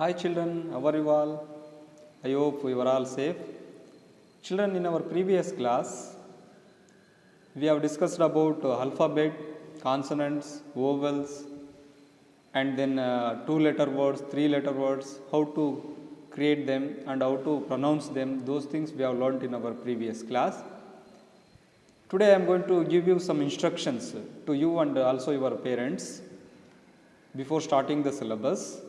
Hi children, how are you all? I hope you are all safe. Children, in our previous class, we have discussed about alphabet, consonants, vowels, and then two-letter words, three-letter words, how to create them and how to pronounce them. Those things we have learned in our previous class. Today I am going to give you some instructions to you and also your parents before starting the syllabus.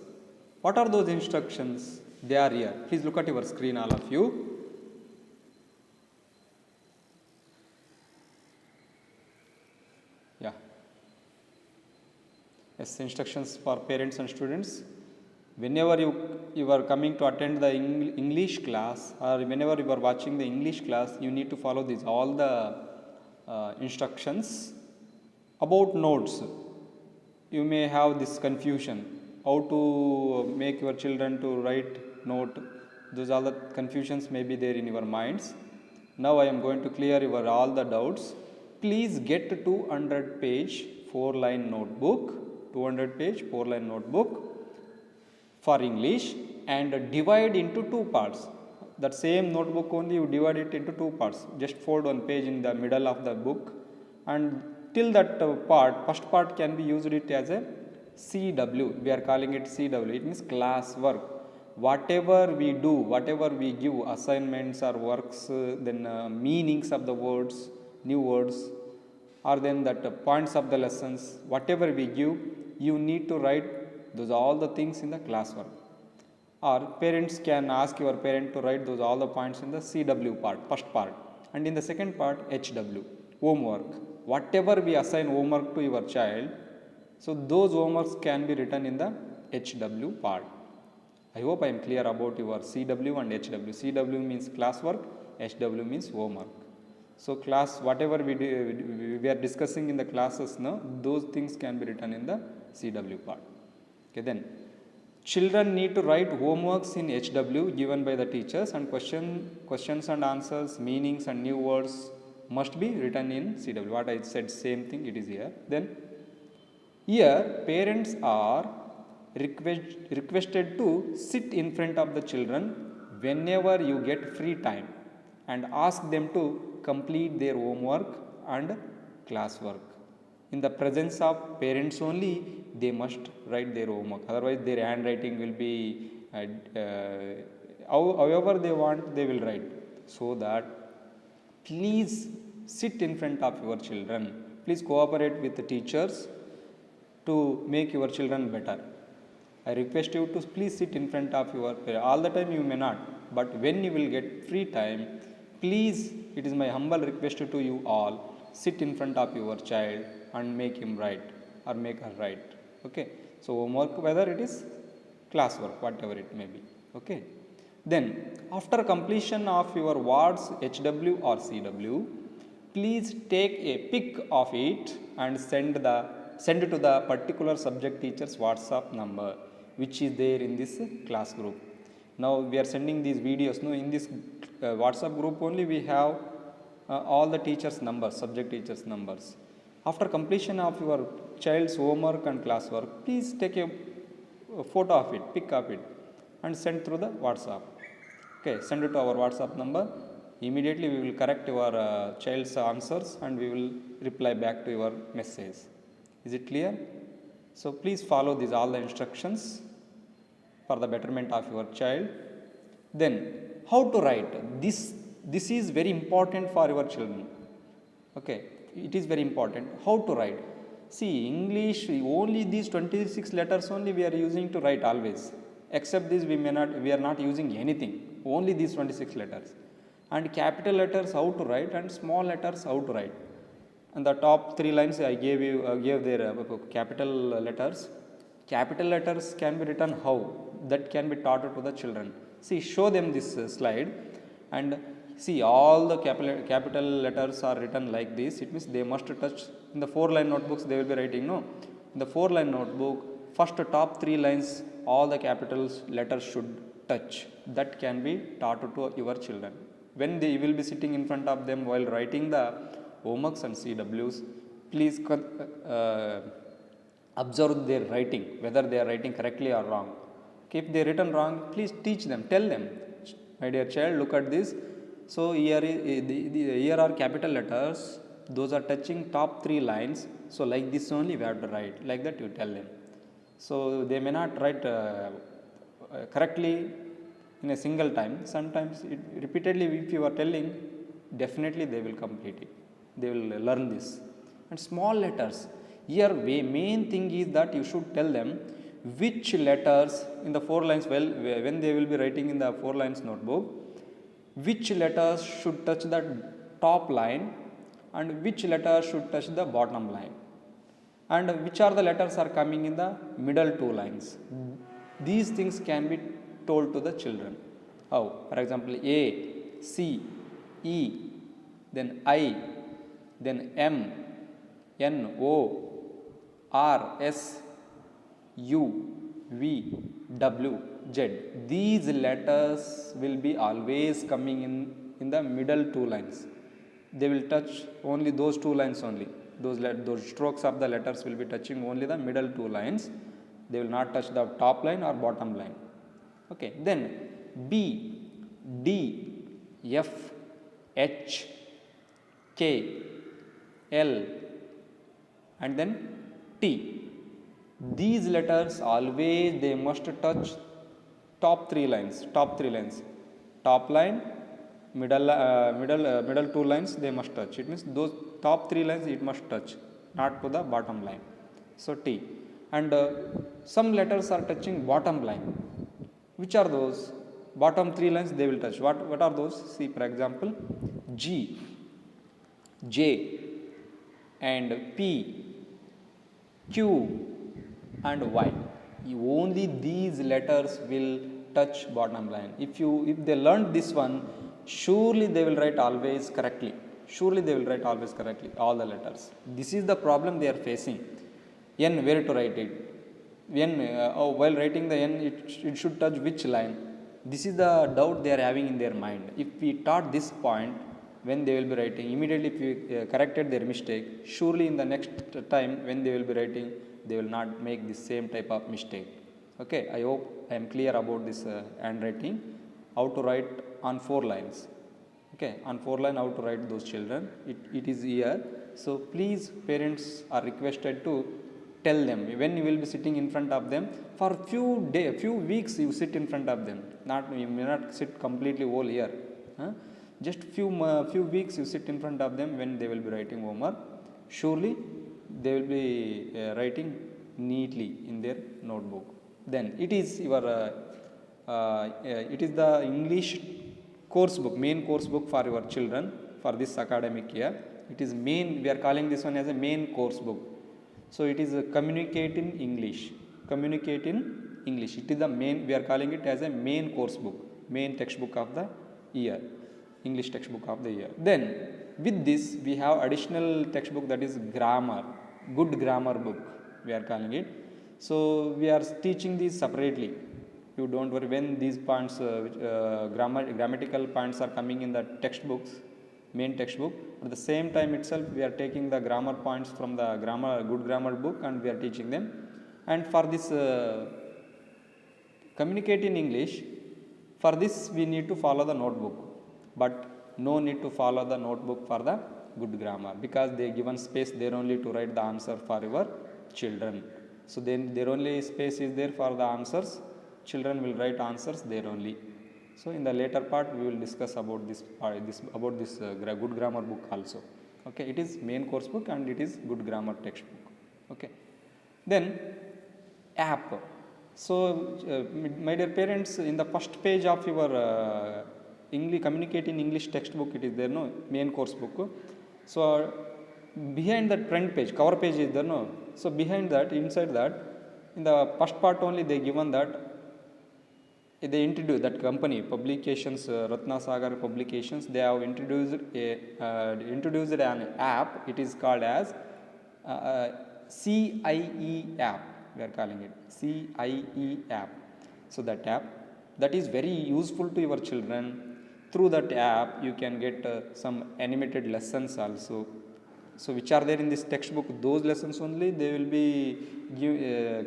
What are those instructions? They are here. Please look at your screen, all of you. Yeah. Yes, instructions for parents and students. Whenever you are coming to attend the English class, or whenever you are watching the English class, you need to follow these all the instructions. About notes, you may have this confusion how to make your children to write note. Those all the confusions may be there in your minds. Now I am going to clear your all the doubts. Please get 200 page 4-line notebook, 200 page 4-line notebook for English and divide into two parts. That same notebook only you divide it into two parts. Just fold one page in the middle of the book, and till that first part can be used it as a CW. We are calling it CW. It means class work. Whatever we do, whatever we give assignments or works, then meanings of the words, new words, or then that points of the lessons, whatever we give, you need to write those all the things in the classwork. Or parents can ask your parent to write those all the points in the CW part, first part, and in the second part HW, homework. Whatever we assign homework to your child, so those homeworks can be written in the HW part. I hope I am clear about your CW and HW. CW means classwork, HW means homework. So class, whatever we are discussing in the classes now, those things can be written in the CW part. Okay, then children need to write homeworks in HW given by the teachers, and questions and answers, meanings and new words must be written in CW. What I said, same thing, it is here. Then here parents are requested to sit in front of the children whenever you get free time and ask them to complete their homework and classwork. In the presence of parents only, they must write their homework. Otherwise, their handwriting will be however they want, they will write. So that please sit in front of your children. Please cooperate with the teachers to make your children better. I request you to please sit in front of your parents. All the time you may not, but when you will get free time, please, it is my humble request to you all, sit in front of your child and make him write or make her write. Okay. So homework, whether it is classwork, whatever it may be. Okay. Then after completion of your words HW or CW, please take a pic of it and send to the particular subject teacher's WhatsApp number, which is there in this class group. Now we are sending these videos. Now in this WhatsApp group only we have all the teachers' numbers, subject teachers' numbers. After completion of your child's homework and classwork, please take a photo of it, pic of it, and send through the WhatsApp. Okay, send it to our WhatsApp number. Immediately we will correct your child's answers and we will reply back to your message. Is it clear? So please follow these all the instructions for the betterment of your child. Then how to write? This is very important for your children. Okay, it is very important. How to write? See, English, only these 26 letters only we are using to write always. Except this we are not using anything. Only these 26 letters. And capital letters how to write and small letters how to write. And the top 3 lines I gave their capital letters. Capital letters can be written how? That can be taught to the children. See, show them this slide and see all the capital letters are written like this. It means they must touch. In the 4-line notebooks they will be writing, no? In the 4-line notebook, first top 3 lines, all the capitals letters should touch. That can be taught to your children. When they will be sitting in front of them while writing the homeworks and CWs, please observe their writing, whether they are writing correctly or wrong. Okay, if they written wrong, please teach them, tell them, my dear child, look at this. So here are capital letters, those are touching top 3 lines, so like this only we have to write, like that you tell them. So they may not write correctly in a single time, sometimes repeatedly if you are telling, definitely they will complete it, they will learn this. And small letters, here main thing is that you should tell them which letters in the 4 lines, well, when they will be writing in the 4 lines notebook, which letters should touch the top line and which letters should touch the bottom line, and which are the letters are coming in the middle 2 lines. These things can be told to the children. How? For example, A, C, E, then I, then M, N, O, R, S, U, V, W, Z. These letters will be always coming in the middle 2 lines. They will touch only those 2 lines only. Those strokes of the letters will be touching only the middle 2 lines. They will not touch the top line or bottom line. Okay. Then B, D, F, H, K, L, and then T. These letters always they must touch top 3 lines. Top line, middle 2 lines they must touch. It means those top 3 lines it must touch, not to the bottom line. So T. And some letters are touching bottom line. Which are those? Bottom 3 lines they will touch. What are those? See, for example, G, J, and P, Q, and Y. Only these letters will touch bottom line. If they learn this one, surely they will write always correctly. All the letters. This is the problem they are facing. N, where to write it? N, while writing the N, it should touch which line? This is the doubt they are having in their mind. If we taught this point when they will be writing, immediately if we corrected their mistake, surely in the next time when they will be writing, they will not make the same type of mistake. Okay, I hope I am clear about this handwriting, how to write on 4 lines. Okay, on 4 line how to write those children, it is here. So please, parents are requested to tell them when you will be sitting in front of them for few weeks. You sit in front of them, you may not sit completely whole year, just few weeks you sit in front of them when they will be writing homework. Surely they will be writing neatly in their notebook. Then it is your it is the English course book, main course book for your children for this academic year. It is main, we are calling this one as a main course book. So it is a Communicate in English. It is the main, we are calling it as a main course book, main textbook of the year, English textbook of the year. Then with this we have additional textbook, that is grammar, good grammar book we are calling it. So we are teaching these separately. You don't worry, when these points, grammatical points are coming in the textbooks, main textbook, at the same time itself we are taking the grammar points from the good grammar book and we are teaching them. And for this Communicate in English, for this we need to follow the notebook, but no need to follow the notebook for the good grammar, because they given space there only to write the answer for your children. So then there only space is there for the answers, children will write answers there only. So in the later part we will discuss about this good grammar book also. Okay, it is main course book and it is good grammar textbook. Okay, then app. So my dear parents, in the first page of your English Communicate in English textbook, it is there, no, main course book. So behind that front page, cover page is there, no. So behind that, inside that, in the first part only they given that they introduced that company publications, Ratnasagar Publications, they have introduced an app. It is called as CIE app. We are calling it CIE app. So that app, that is very useful to your children. Through that app you can get some animated lessons also. So which are there in this textbook, those lessons only they will be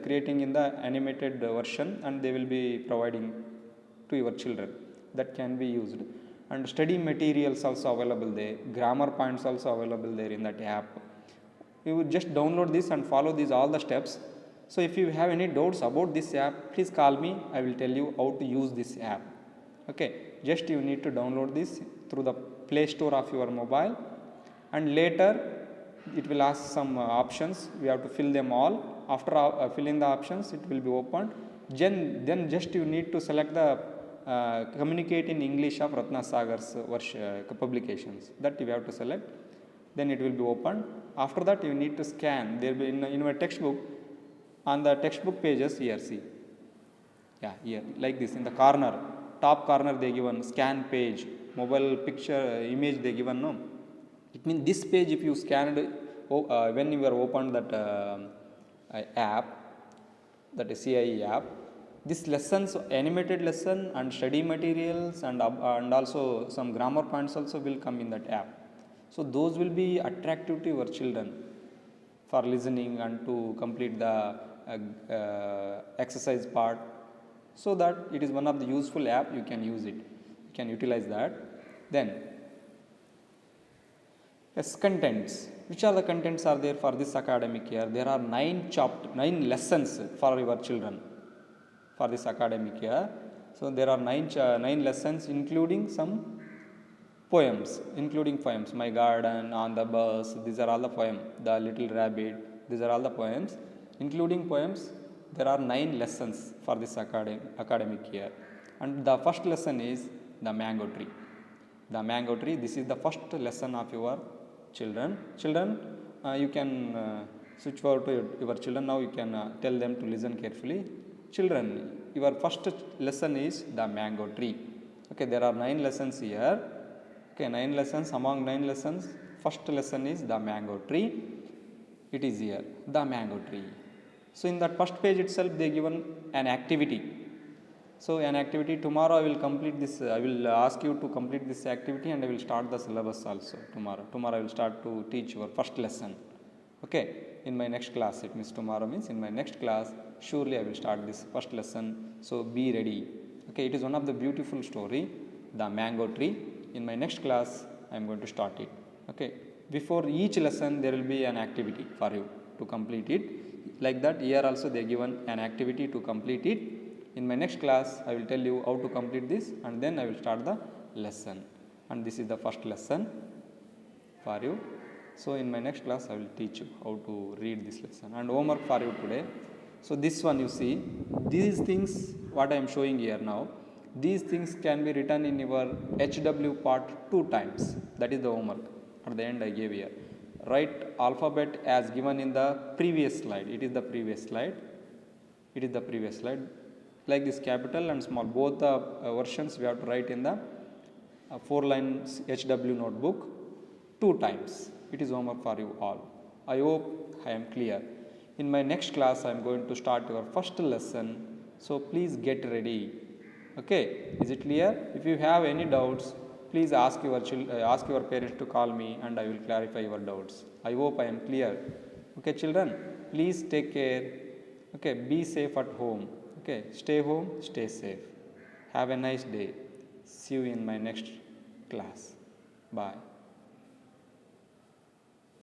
creating in the animated version, and they will be providing to your children, that can be used. And study materials also available there, grammar points also available there in that app. You would just download this and follow these all the steps. So if you have any doubts about this app, please call me, I will tell you how to use this app. Okay, just you need to download this through the Play Store of your mobile, and later it will ask some options, we have to fill them all. After filling the options, it will be opened. Then just you need to select the communicate in English of Ratna Sagar's publications, that you have to select. Then it will be opened. After that you need to scan, there will be in your textbook, on the textbook pages here, see, yeah, here like this, in the corner, top corner they given scan page, mobile picture image they given, no. It means this page if you scanned when you are opened that app, that is CIE app, this lessons, animated lesson and study materials and also some grammar points also will come in that app. So those will be attractive to your children for listening and to complete the exercise part. So that it is one of the useful app, you can use it, you can utilize that. Then yes, contents. Which are the contents are there for this academic year? There are 9 lessons for your children for this academic year. So there are 9 lessons, including some poems, My Garden, On the Bus, these are all the poems. The Little Rabbit, these are all the poems. Including poems, there are 9 lessons for this academic year. And the first lesson is the mango tree. The mango tree, this is the first lesson of your children. You can switch forward to your children now, you can tell them to listen carefully. Children, your first lesson is the mango tree. Okay, there are 9 lessons here. Okay, 9 lessons. Among 9 lessons, first lesson is the mango tree. It is here, the mango tree. So in that first page itself, they given an activity. So an activity, tomorrow I will complete this, I will ask you to complete this activity, and I will start the syllabus also tomorrow. Tomorrow I will start to teach your first lesson. Okay, in my next class, it means tomorrow means in my next class, surely I will start this first lesson. So be ready. Okay, it is one of the beautiful story, the mango tree. In my next class, I am going to start it. Okay, before each lesson there will be an activity for you to complete it. Like that, here also they given an activity to complete it. In my next class, I will tell you how to complete this, and then I will start the lesson. And this is the first lesson for you. So in my next class, I will teach you how to read this lesson. And homework for you today. So this one, you see, these things what I am showing here now, these things can be written in your HW part 2 times. That is the homework. At the end I gave here. Write alphabet as given in the previous slide. It is the previous slide. Like this, capital and small, both the versions we have to write in the 4 lines HW notebook 2 times. It is homework for you all. I hope I am clear. In my next class, I am going to start your first lesson. So please get ready. Okay, is it clear? If you have any doubts, please ask your parents to call me, and I will clarify your doubts. I hope I am clear. Okay, children, please take care. Okay, be safe at home. Okay, stay home, stay safe. Have a nice day. See you in my next class. Bye.